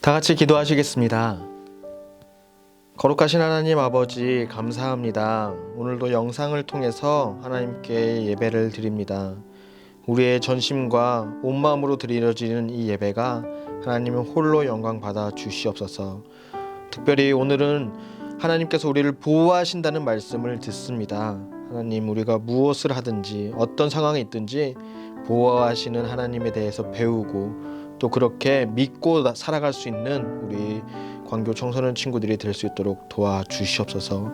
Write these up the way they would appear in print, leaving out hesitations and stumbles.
다 같이 기도하시겠습니다. 거룩하신 하나님 아버지, 감사합니다. 오늘도 영상을 통해서 하나님께 예배를 드립니다. 우리의 전심과 온 마음으로 드려지는 이 예배가 하나님은 홀로 영광 받아 주시옵소서. 특별히 오늘은 하나님께서 우리를 보호하신다는 말씀을 듣습니다. 하나님, 우리가 무엇을 하든지 어떤 상황에 있든지 보호하시는 하나님에 대해서 배우고 또 그렇게 믿고 살아갈 수 있는 우리 광교 청소년 친구들이 될 수 있도록 도와주시옵소서.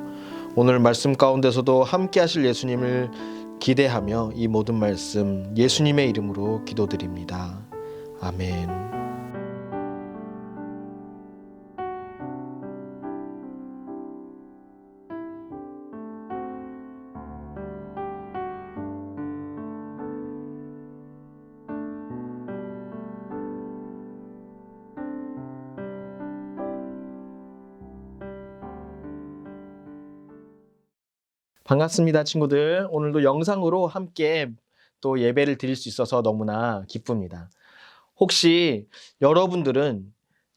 오늘 말씀 가운데서도 함께 하실 예수님을 기대하며 이 모든 말씀 예수님의 이름으로 기도드립니다. 아멘. 반갑습니다, 친구들. 오늘도 영상으로 함께 또 예배를 드릴 수 있어서 너무나 기쁩니다. 혹시 여러분들은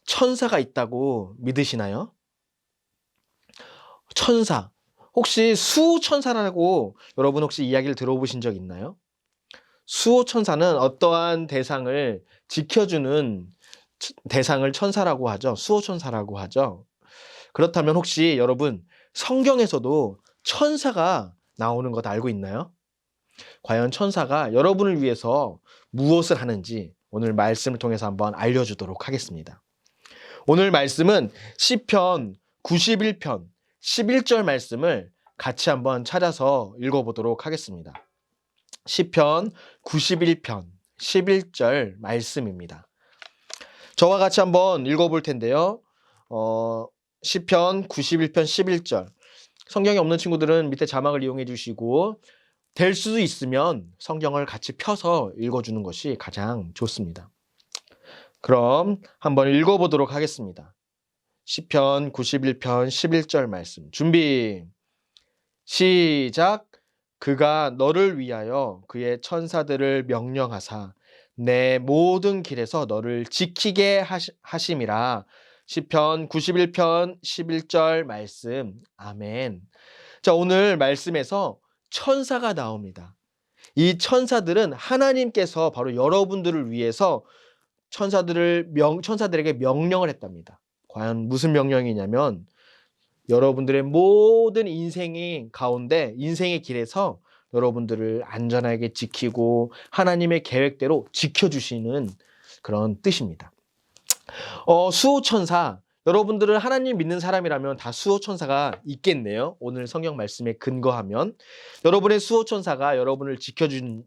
천사가 있다고 믿으시나요? 천사. 혹시 수호천사라고 여러분 혹시 이야기를 들어보신 적 있나요? 수호천사는 어떠한 대상을 지켜주는 대상을 천사라고 하죠. 수호천사라고 하죠. 그렇다면 혹시 여러분 성경에서도 천사가 나오는 것 알고 있나요? 과연 천사가 여러분을 위해서 무엇을 하는지 오늘 말씀을 통해서 한번 알려주도록 하겠습니다. 오늘 말씀은 시편 91편 11절 말씀을 같이 한번 찾아서 읽어보도록 하겠습니다. 시편 91편 11절 말씀입니다. 저와 같이 한번 읽어볼 텐데요. 시편 91편 11절. 성경이 없는 친구들은 밑에 자막을 이용해 주시고 될 수도 있으면 성경을 같이 펴서 읽어주는 것이 가장 좋습니다. 그럼 한번 읽어보도록 하겠습니다. 시편 91편 11절 말씀 준비 시작. 그가 너를 위하여 그의 천사들을 명령하사 내 모든 길에서 너를 지키게 하심이라. 시편 91편 11절 말씀. 아멘. 자, 오늘 말씀에서 천사가 나옵니다. 이 천사들은 하나님께서 바로 여러분들을 위해서 천사들에게 명령을 했답니다. 과연 무슨 명령이냐면 여러분들의 모든 인생의 가운데 인생의 길에서 여러분들을 안전하게 지키고 하나님의 계획대로 지켜주시는 그런 뜻입니다. 수호천사, 여러분들은 하나님 믿는 사람이라면 다 수호천사가 있겠네요. 오늘 성경 말씀에 근거하면 여러분의 수호천사가 여러분을 지켜주시나요?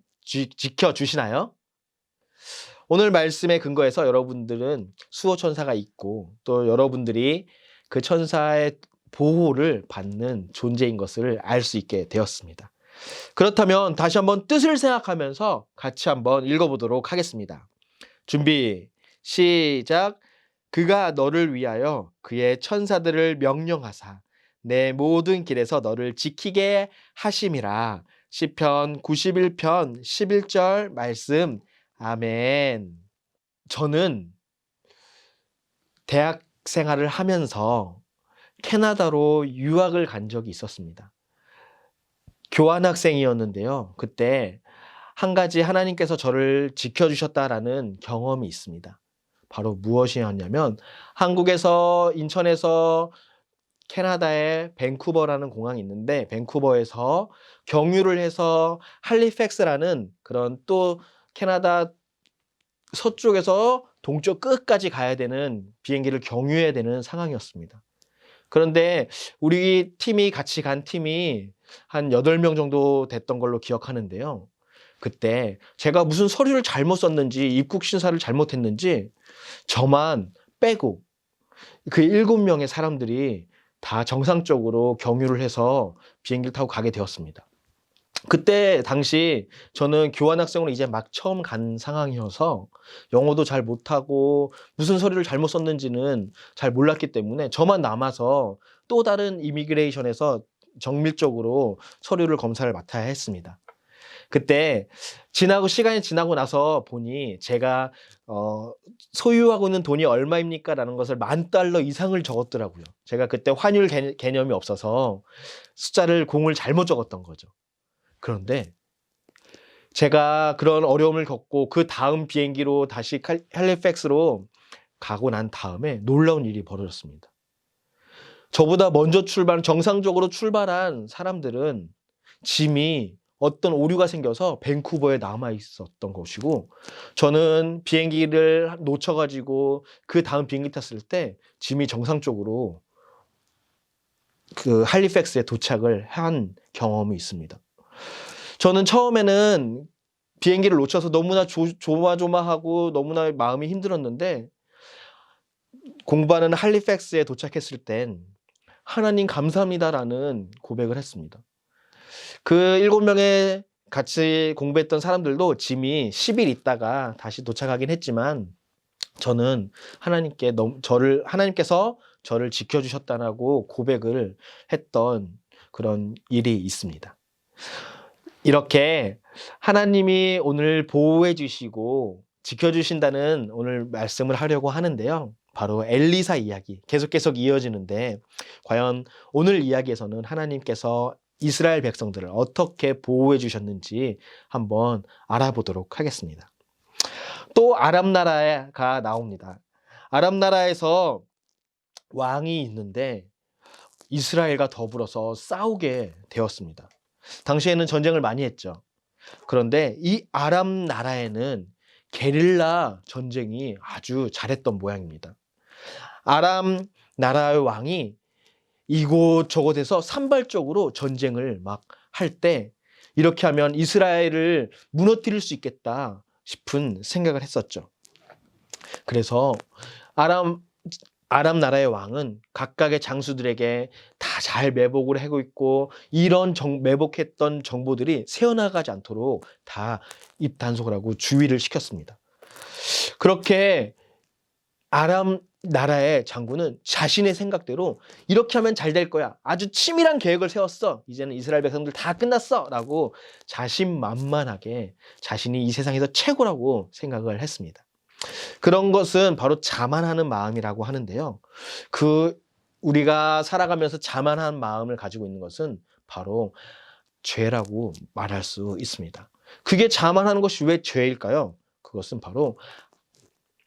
오늘 말씀에 근거해서 여러분들은 수호천사가 있고 또 여러분들이 그 천사의 보호를 받는 존재인 것을 알 수 있게 되었습니다. 그렇다면 다시 한번 뜻을 생각하면서 같이 한번 읽어보도록 하겠습니다. 준비 시작. 그가 너를 위하여 그의 천사들을 명령하사 내 모든 길에서 너를 지키게 하심이라. 시편 91편 11절 말씀. 아멘. 저는 대학 생활을 하면서 캐나다로 유학을 간 적이 있었습니다. 교환학생이었는데요. 그때 한 가지 하나님께서 저를 지켜주셨다라는 경험이 있습니다. 바로 무엇이었냐면 한국에서 인천에서 캐나다의 밴쿠버라는 공항이 있는데 밴쿠버에서 경유를 해서 할리팩스라는 그런 또 캐나다 서쪽에서 동쪽 끝까지 가야 되는 비행기를 경유해야 되는 상황이었습니다. 그런데 우리 팀이 같이 간 팀이 한 8명 정도 됐던 걸로 기억하는데요. 그때 제가 무슨 서류를 잘못 썼는지 입국 심사를 잘못했는지 저만 빼고 그 7명의 사람들이 다 정상적으로 경유를 해서 비행기를 타고 가게 되었습니다. 그때 당시 저는 교환학생으로 이제 막 처음 간 상황이어서 영어도 잘 못하고 무슨 서류를 잘못 썼는지는 잘 몰랐기 때문에 저만 남아서 또 다른 이미그레이션에서 정밀적으로 서류를 검사를 맡아야 했습니다. 그때 시간이 지나고 나서 보니 제가 소유하고 있는 돈이 얼마입니까? 라는 것을 $10,000 이상을 적었더라고요. 제가 그때 환율 개념이 없어서 숫자를 공을 잘못 적었던 거죠. 그런데 제가 그런 어려움을 겪고 그 다음 비행기로 다시 할리팩스로 가고 난 다음에 놀라운 일이 벌어졌습니다. 저보다 먼저 정상적으로 출발한 사람들은 짐이 어떤 오류가 생겨서 밴쿠버에 남아 있었던 것이고, 저는 비행기를 놓쳐가지고 그 다음 비행기 탔을 때 짐이 정상적으로 그 할리팩스에 도착을 한 경험이 있습니다. 저는 처음에는 비행기를 놓쳐서 너무나 조마조마하고 너무나 마음이 힘들었는데, 공부하는 할리팩스에 도착했을 땐 하나님 감사합니다라는 고백을 했습니다. 그 7명의 같이 공부했던 사람들도 짐이 10일 있다가 다시 도착하긴 했지만, 저는 하나님께서 저를 지켜주셨다라고 고백을 했던 그런 일이 있습니다. 이렇게 하나님이 오늘 보호해 주시고 지켜주신다는 오늘 말씀을 하려고 하는데요. 바로 엘리사 이야기 계속 이어지는데, 과연 오늘 이야기에서는 하나님께서 이스라엘 백성들을 어떻게 보호해 주셨는지 한번 알아보도록 하겠습니다. 또 아람 나라가 나옵니다. 아람 나라에서 왕이 있는데 이스라엘과 더불어서 싸우게 되었습니다. 당시에는 전쟁을 많이 했죠. 그런데 이 아람 나라에는 게릴라 전쟁이 아주 잘했던 모양입니다. 아람 나라의 왕이 이곳저곳에서 산발적으로 전쟁을 막 할 때, 이렇게 하면 이스라엘을 무너뜨릴 수 있겠다 싶은 생각을 했었죠. 그래서 아람 나라의 왕은 각각의 장수들에게 다 잘 매복을 하고 있고, 이런 매복했던 정보들이 새어나가지 않도록 다 입단속을 하고 주의를 시켰습니다. 그렇게 아람 나라의 장군은 자신의 생각대로 이렇게 하면 잘 될 거야, 아주 치밀한 계획을 세웠어, 이제는 이스라엘 백성들 다 끝났어 라고 자신만만하게 자신이 이 세상에서 최고라고 생각을 했습니다. 그런 것은 바로 자만하는 마음이라고 하는데요. 우리가 살아가면서 자만한 마음을 가지고 있는 것은 바로 죄라고 말할 수 있습니다. 그게 자만하는 것이 왜 죄일까요? 그것은 바로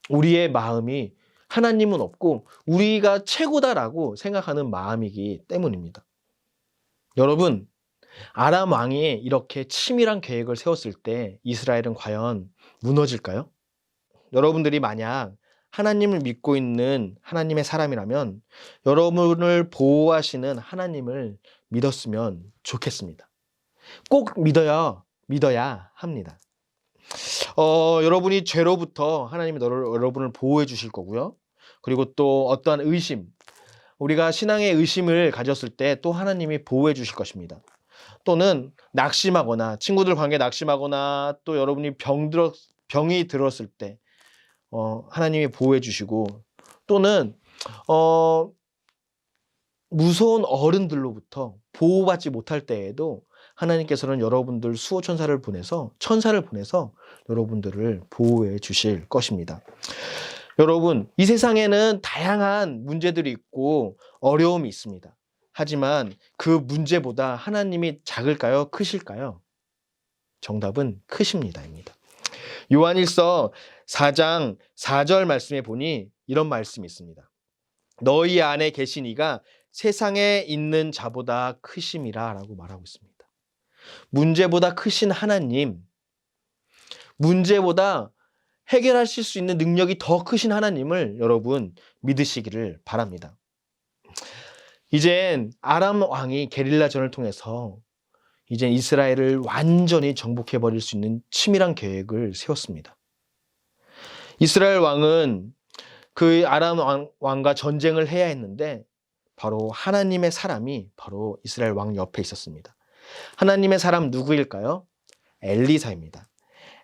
우리의 마음이 하나님은 없고 우리가 최고다라고 생각하는 마음이기 때문입니다. 여러분, 아람 왕이 이렇게 치밀한 계획을 세웠을 때 이스라엘은 과연 무너질까요? 여러분들이 만약 하나님을 믿고 있는 하나님의 사람이라면 여러분을 보호하시는 하나님을 믿었으면 좋겠습니다. 꼭 믿어야 합니다. 여러분이 죄로부터 하나님이 여러분을 보호해 주실 거고요. 그리고 또 어떠한 의심, 우리가 신앙의 의심을 가졌을 때 또 하나님이 보호해 주실 것입니다. 또는 낙심하거나, 친구들 관계에 낙심하거나, 또 여러분이 병이 들었을 때 하나님이 보호해 주시고, 또는 무서운 어른들로부터 보호받지 못할 때에도 하나님께서는 여러분들 천사를 보내서 여러분들을 보호해 주실 것입니다. 여러분, 이 세상에는 다양한 문제들이 있고 어려움이 있습니다. 하지만 그 문제보다 하나님이 작을까요? 크실까요? 정답은 크십니다입니다. 요한일서 4장 4절 말씀에 보니 이런 말씀이 있습니다. 너희 안에 계신 이가 세상에 있는 자보다 크심이라 라고 말하고 있습니다. 문제보다 크신 하나님, 문제보다 해결하실 수 있는 능력이 더 크신 하나님을 여러분 믿으시기를 바랍니다. 이젠 아람 왕이 게릴라전을 통해서 이젠 이스라엘을 완전히 정복해버릴 수 있는 치밀한 계획을 세웠습니다. 이스라엘 왕은 그 아람 왕과 전쟁을 해야 했는데 바로 하나님의 사람이 바로 이스라엘 왕 옆에 있었습니다. 하나님의 사람 누구일까요? 엘리사입니다.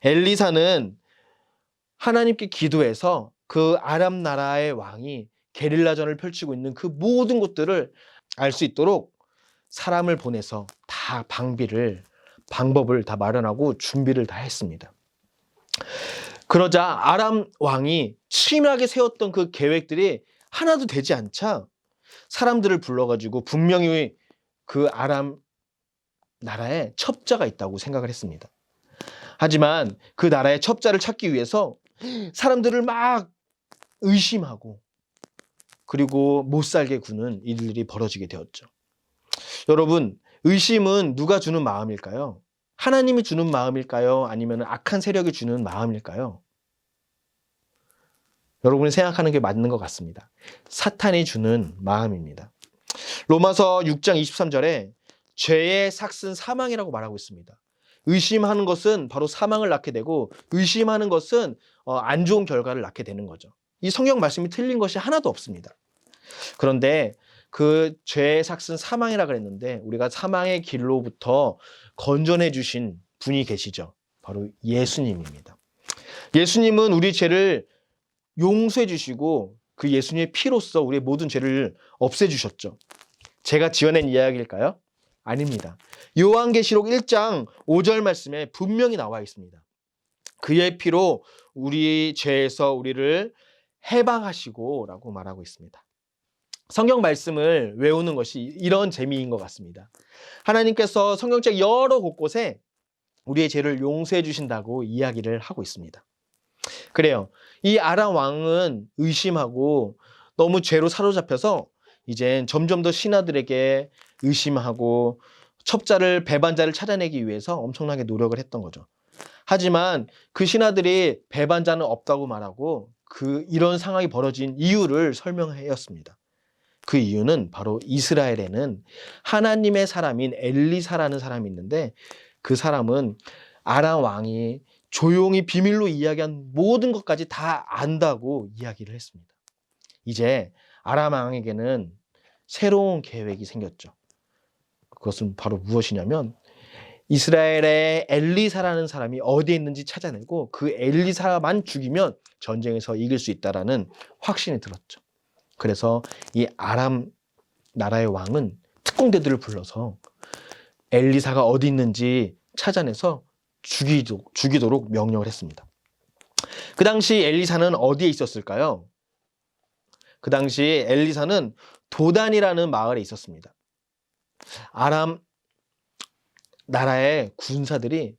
엘리사는 하나님께 기도해서 그 아람 나라의 왕이 게릴라전을 펼치고 있는 그 모든 것들을 알 수 있도록 사람을 보내서 다 방비를 방법을 다 마련하고 준비를 다 했습니다. 그러자 아람 왕이 치밀하게 세웠던 그 계획들이 하나도 되지 않자 사람들을 불러가지고 분명히 그 아람 나라에 첩자가 있다고 생각을 했습니다. 하지만 그 나라의 첩자를 찾기 위해서 사람들을 막 의심하고 그리고 못 살게 구는 일들이 벌어지게 되었죠. 여러분, 의심은 누가 주는 마음일까요? 하나님이 주는 마음일까요? 아니면 악한 세력이 주는 마음일까요? 여러분이 생각하는 게 맞는 것 같습니다. 사탄이 주는 마음입니다. 로마서 6장 23절에 죄의 삭은 사망이라고 말하고 있습니다. 의심하는 것은 바로 사망을 낳게 되고 의심하는 것은 안 좋은 결과를 낳게 되는 거죠. 이 성경 말씀이 틀린 것이 하나도 없습니다. 그런데 그 죄의 삭은 사망이라 그랬는데 우리가 사망의 길로부터 건져내 주신 분이 계시죠. 바로 예수님입니다. 예수님은 우리 죄를 용서해 주시고 그 예수님의 피로써 우리의 모든 죄를 없애 주셨죠. 제가 지어낸 이야기일까요? 아닙니다. 요한계시록 1장 5절 말씀에 분명히 나와 있습니다. 그의 피로 우리 죄에서 우리를 해방하시고 라고 말하고 있습니다. 성경 말씀을 외우는 것이 이런 재미인 것 같습니다. 하나님께서 성경책 여러 곳곳에 우리의 죄를 용서해 주신다고 이야기를 하고 있습니다. 그래요. 이 아람 왕은 의심하고 너무 죄로 사로잡혀서 이젠 점점 더 신하들에게 의심하고 첩자를 배반자를 찾아내기 위해서 엄청나게 노력을 했던 거죠. 하지만 그 신하들이 배반자는 없다고 말하고 이런 상황이 벌어진 이유를 설명하였습니다. 그 이유는 바로 이스라엘에는 하나님의 사람인 엘리사라는 사람이 있는데 그 사람은 아람 왕이 조용히 비밀로 이야기한 모든 것까지 다 안다고 이야기를 했습니다. 이제 아람 왕에게는 새로운 계획이 생겼죠. 그것은 바로 무엇이냐면 이스라엘의 엘리사라는 사람이 어디에 있는지 찾아내고 그 엘리사만 죽이면 전쟁에서 이길 수 있다라는 확신이 들었죠. 그래서 이 아람 나라의 왕은 특공대들을 불러서 엘리사가 어디 있는지 찾아내서 죽이도록 명령을 했습니다. 그 당시 엘리사는 어디에 있었을까요? 그 당시 엘리사는 도단이라는 마을에 있었습니다. 아람 나라의 군사들이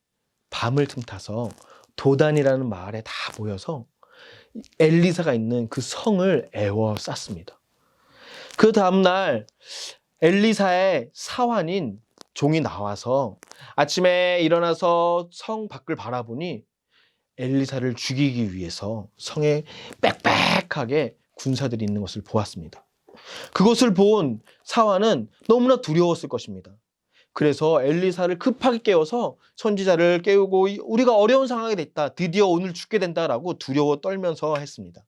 밤을 틈타서 도단이라는 마을에 다 모여서 엘리사가 있는 그 성을 에워쌌습니다. 그 다음날 엘리사의 사환인 종이 나와서 아침에 일어나서 성 밖을 바라보니 엘리사를 죽이기 위해서 성에 빽빽하게 군사들이 있는 것을 보았습니다. 그것을 본 사환은 너무나 두려웠을 것입니다. 그래서 엘리사를 급하게 깨워서 선지자를 깨우고 우리가 어려운 상황이 됐다. 드디어 오늘 죽게 된다라고 두려워 떨면서 했습니다.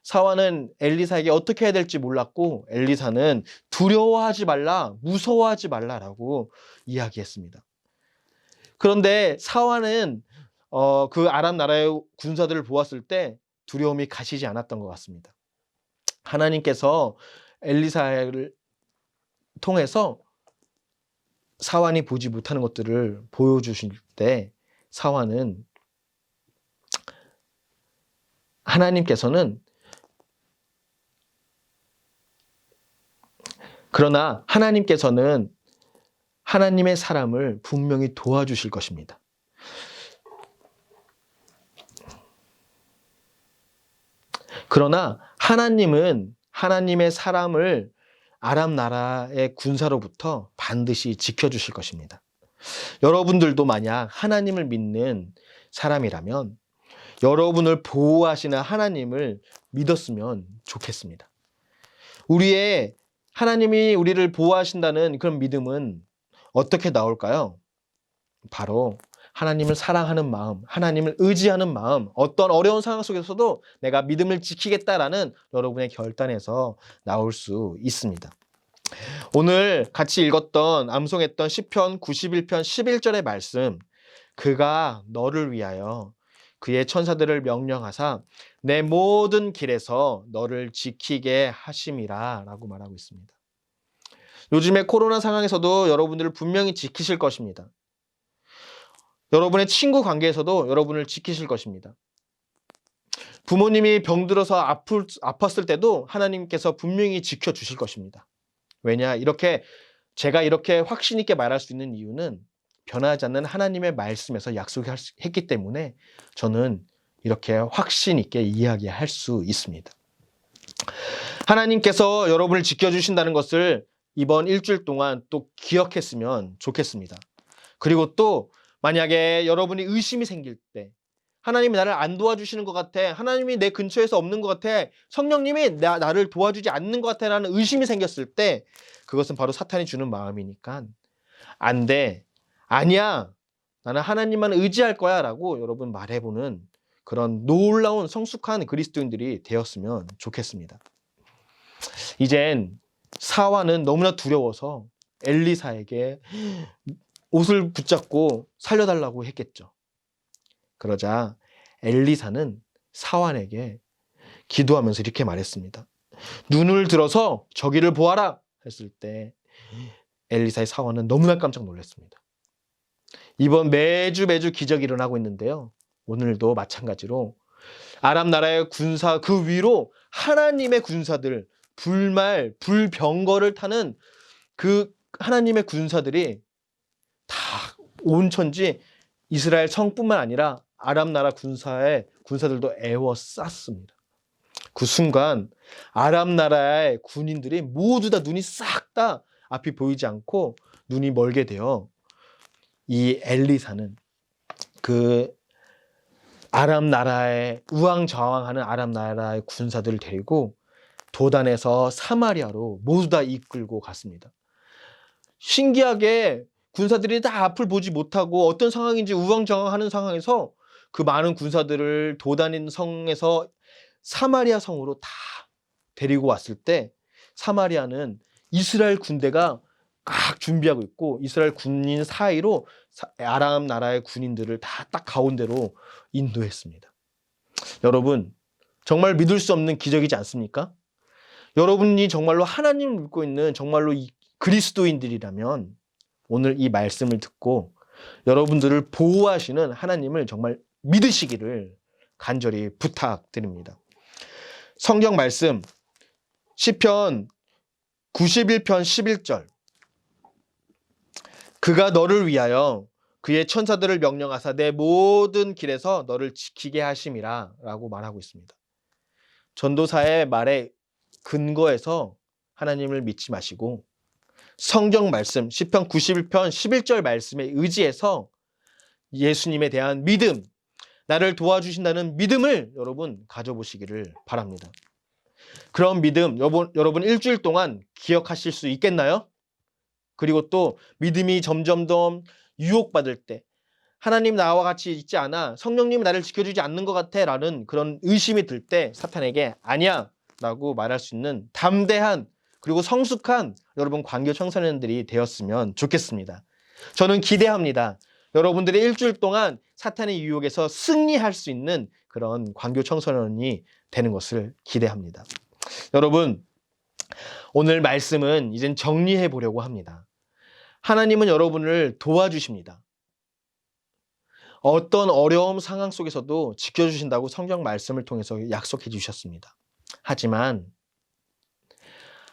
사환은 엘리사에게 어떻게 해야 될지 몰랐고 엘리사는 두려워하지 말라, 무서워하지 말라라고 이야기했습니다. 그런데 사환은 그 아람 나라의 군사들을 보았을 때 두려움이 가시지 않았던 것 같습니다. 하나님께서 엘리사를 통해서 사환이 보지 못하는 것들을 보여주실 때 사환은 그러나 하나님께서는 하나님의 사람을 분명히 도와주실 것입니다. 그러나 하나님은 하나님의 사람을 아람 나라의 군사로부터 반드시 지켜주실 것입니다. 여러분들도 만약 하나님을 믿는 사람이라면 여러분을 보호하시는 하나님을 믿었으면 좋겠습니다. 하나님이 우리를 보호하신다는 그런 믿음은 어떻게 나올까요? 바로 하나님을 사랑하는 마음, 하나님을 의지하는 마음, 어떤 어려운 상황 속에서도 내가 믿음을 지키겠다라는 여러분의 결단에서 나올 수 있습니다. 오늘 같이 읽었던 암송했던 시편 91편 11절의 말씀, 그가 너를 위하여 그의 천사들을 명령하사 내 모든 길에서 너를 지키게 하심이라 라고 말하고 있습니다. 요즘에 코로나 상황에서도 여러분들을 분명히 지키실 것입니다. 여러분의 친구 관계에서도 여러분을 지키실 것입니다. 부모님이 병들어서 아팠을 때도 하나님께서 분명히 지켜주실 것입니다. 왜냐? 제가 이렇게 확신 있게 말할 수 있는 이유는 변하지 않는 하나님의 말씀에서 약속했기 때문에 저는 이렇게 확신 있게 이야기할 수 있습니다. 하나님께서 여러분을 지켜주신다는 것을 이번 일주일 동안 또 기억했으면 좋겠습니다. 그리고 또 만약에 여러분이 의심이 생길 때, 하나님이 나를 안 도와주시는 것 같아, 하나님이 내 근처에서 없는 것 같아, 성령님이 나를 도와주지 않는 것 같아 라는 의심이 생겼을 때, 그것은 바로 사탄이 주는 마음이니까 안 돼, 아니야, 나는 하나님만 의지할 거야 라고 여러분 말해보는 그런 놀라운 성숙한 그리스도인들이 되었으면 좋겠습니다. 이젠 사화는 너무나 두려워서 엘리사에게 옷을 붙잡고 살려달라고 했겠죠. 그러자 엘리사는 사환에게 기도하면서 이렇게 말했습니다. 눈을 들어서 저기를 보아라 했을 때 엘리사의 사환은 너무나 깜짝 놀랐습니다. 이번 매주 기적이 일어나고 있는데요. 오늘도 마찬가지로 아람 나라의 군사 그 위로 하나님의 군사들, 불병거를 타는 그 하나님의 군사들이 다 온천지 이스라엘 성뿐만 아니라 아람 나라 군사들도 애워쌌습니다. 그 순간 아람 나라의 군인들이 모두 다 눈이 싹 다 앞이 보이지 않고 눈이 멀게 되어 이 엘리사는 그 아람 나라의 우왕좌왕하는 아람 나라의 군사들을 데리고 도단에서 사마리아로 모두 다 이끌고 갔습니다. 신기하게 군사들이 다 앞을 보지 못하고 어떤 상황인지 우왕좌왕하는 상황에서 그 많은 군사들을 도단인 성에서 사마리아 성으로 다 데리고 왔을 때 사마리아는 이스라엘 군대가 막 준비하고 있고 이스라엘 군인 사이로 아람 나라의 군인들을 다 딱 가운데로 인도했습니다. 여러분, 정말 믿을 수 없는 기적이지 않습니까? 여러분이 정말로 하나님을 믿고 있는 정말로 이 그리스도인들이라면 오늘 이 말씀을 듣고 여러분들을 보호하시는 하나님을 정말 믿으시기를 간절히 부탁드립니다. 성경 말씀 시편 91편 11절, 그가 너를 위하여 그의 천사들을 명령하사 내 모든 길에서 너를 지키게 하심이라 라고 말하고 있습니다. 전도사의 말에 근거해서 하나님을 믿지 마시고 성경 말씀 시편 91편 11절 말씀에 의지해서 예수님에 대한 믿음, 나를 도와주신다는 믿음을 여러분 가져보시기를 바랍니다. 그런 믿음 여러분 일주일 동안 기억하실 수 있겠나요? 그리고 또 믿음이 점점 더 유혹받을 때, 하나님 나와 같이 있지 않아, 성령님이 나를 지켜주지 않는 것 같아 라는 그런 의심이 들 때 사탄에게 아니야 라고 말할 수 있는 담대한 그리고 성숙한 여러분 광교 청소년들이 되었으면 좋겠습니다. 저는 기대합니다. 여러분들의 일주일 동안 사탄의 유혹에서 승리할 수 있는 그런 광교 청소년이 되는 것을 기대합니다. 여러분, 오늘 말씀은 이젠 정리해 보려고 합니다. 하나님은 여러분을 도와주십니다. 어떤 어려움 상황 속에서도 지켜주신다고 성경 말씀을 통해서 약속해 주셨습니다. 하지만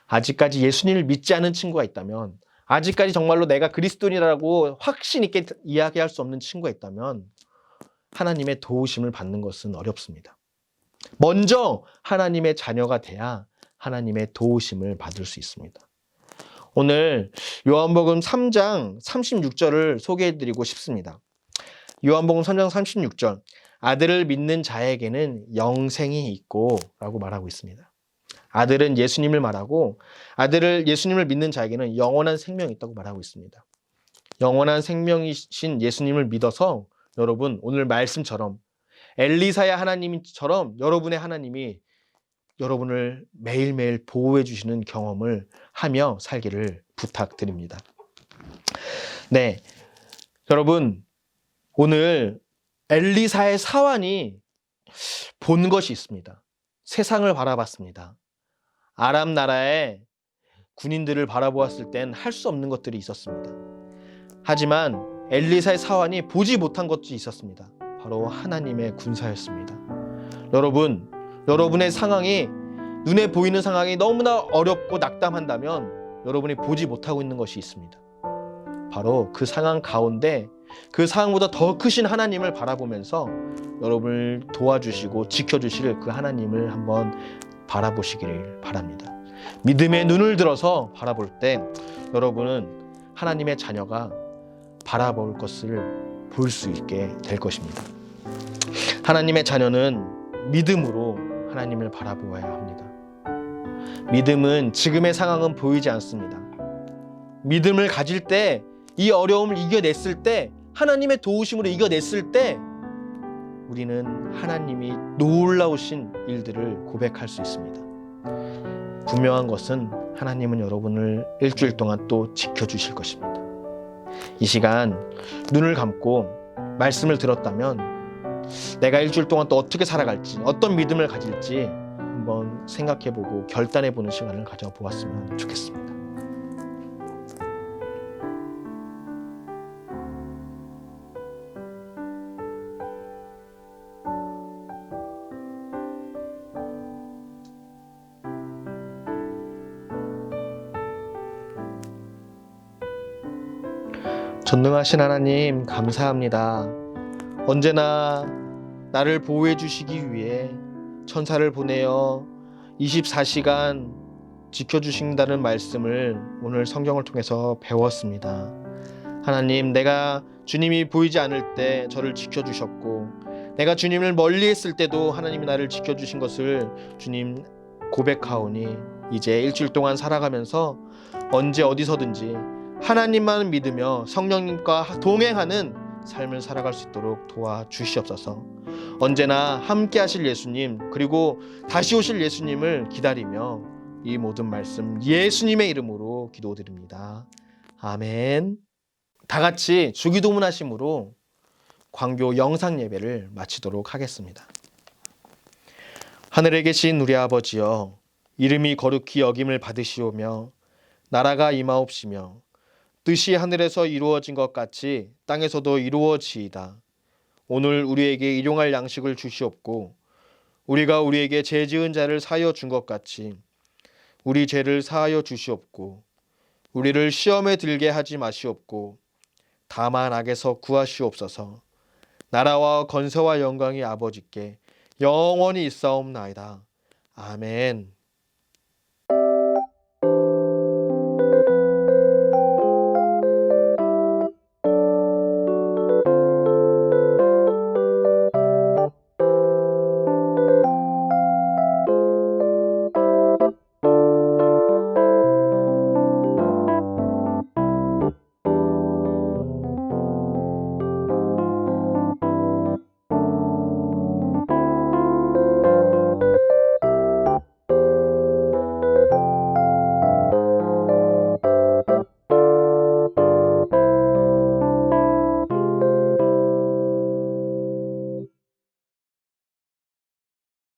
아직까지 예수님을 믿지 않은 친구가 있다면, 아직까지 정말로 내가 그리스도인이라고 확신 있게 이야기할 수 없는 친구가 있다면 하나님의 도우심을 받는 것은 어렵습니다. 먼저 하나님의 자녀가 돼야 하나님의 도우심을 받을 수 있습니다. 오늘 요한복음 3장 36절을 소개해드리고 싶습니다. 요한복음 3장 36절, 아들을 믿는 자에게는 영생이 있고 라고 말하고 있습니다. 아들은 예수님을 말하고 예수님을 믿는 자에게는 영원한 생명이 있다고 말하고 있습니다. 영원한 생명이신 예수님을 믿어서 여러분 오늘 말씀처럼 엘리사의 하나님처럼 여러분의 하나님이 여러분을 매일매일 보호해 주시는 경험을 하며 살기를 부탁드립니다. 네, 여러분 오늘 엘리사의 사환이 본 것이 있습니다. 세상을 바라봤습니다. 아람 나라의 군인들을 바라보았을 땐 할 수 없는 것들이 있었습니다. 하지만 엘리사의 사환이 보지 못한 것이 있었습니다. 바로 하나님의 군사였습니다. 여러분, 여러분의 상황이 눈에 보이는 상황이 너무나 어렵고 낙담한다면 여러분이 보지 못하고 있는 것이 있습니다. 바로 그 상황 가운데 그 상황보다 더 크신 하나님을 바라보면서 여러분을 도와주시고 지켜주실 그 하나님을 한번 바라보시기를 바랍니다. 믿음의 눈을 들어서 바라볼 때 여러분은 하나님의 자녀가 바라볼 것을 볼 수 있게 될 것입니다. 하나님의 자녀는 믿음으로 하나님을 바라보아야 합니다. 믿음은 지금의 상황은 보이지 않습니다. 믿음을 가질 때, 이 어려움을 이겨냈을 때, 하나님의 도우심으로 이겨냈을 때 우리는 하나님이 놀라우신 일들을 고백할 수 있습니다. 분명한 것은 하나님은 여러분을 일주일 동안 또 지켜주실 것입니다. 이 시간 눈을 감고 말씀을 들었다면 내가 일주일 동안 또 어떻게 살아갈지, 어떤 믿음을 가질지 한번 생각해보고 결단해보는 시간을 가져보았으면 좋겠습니다. 전능하신 하나님, 감사합니다. 언제나 나를 보호해 주시기 위해 천사를 보내어 24시간 지켜주신다는 말씀을 오늘 성경을 통해서 배웠습니다. 하나님, 내가 주님이 보이지 않을 때 저를 지켜주셨고, 내가 주님을 멀리 했을 때도 하나님이 나를 지켜주신 것을 주님 고백하오니, 이제 일주일 동안 살아가면서 언제 어디서든지 하나님만 믿으며 성령님과 동행하는 삶을 살아갈 수 있도록 도와주시옵소서. 언제나 함께 하실 예수님, 그리고 다시 오실 예수님을 기다리며 이 모든 말씀 예수님의 이름으로 기도드립니다. 아멘. 다 같이 주기도문 하심으로 광교 영상 예배를 마치도록 하겠습니다. 하늘에 계신 우리 아버지여, 이름이 거룩히 여김을 받으시오며 나라가 임하옵시며 뜻이 하늘에서 이루어진 것 같이 땅에서도 이루어지이다. 오늘 우리에게 일용할 양식을 주시옵고, 우리가 우리에게 죄 지은 자를 사하여 준 것 같이 우리 죄를 사하여 주시옵고, 우리를 시험에 들게 하지 마시옵고, 다만 악에서 구하시옵소서. 나라와 건세와 영광이 아버지께 영원히 있사옵나이다. 아멘.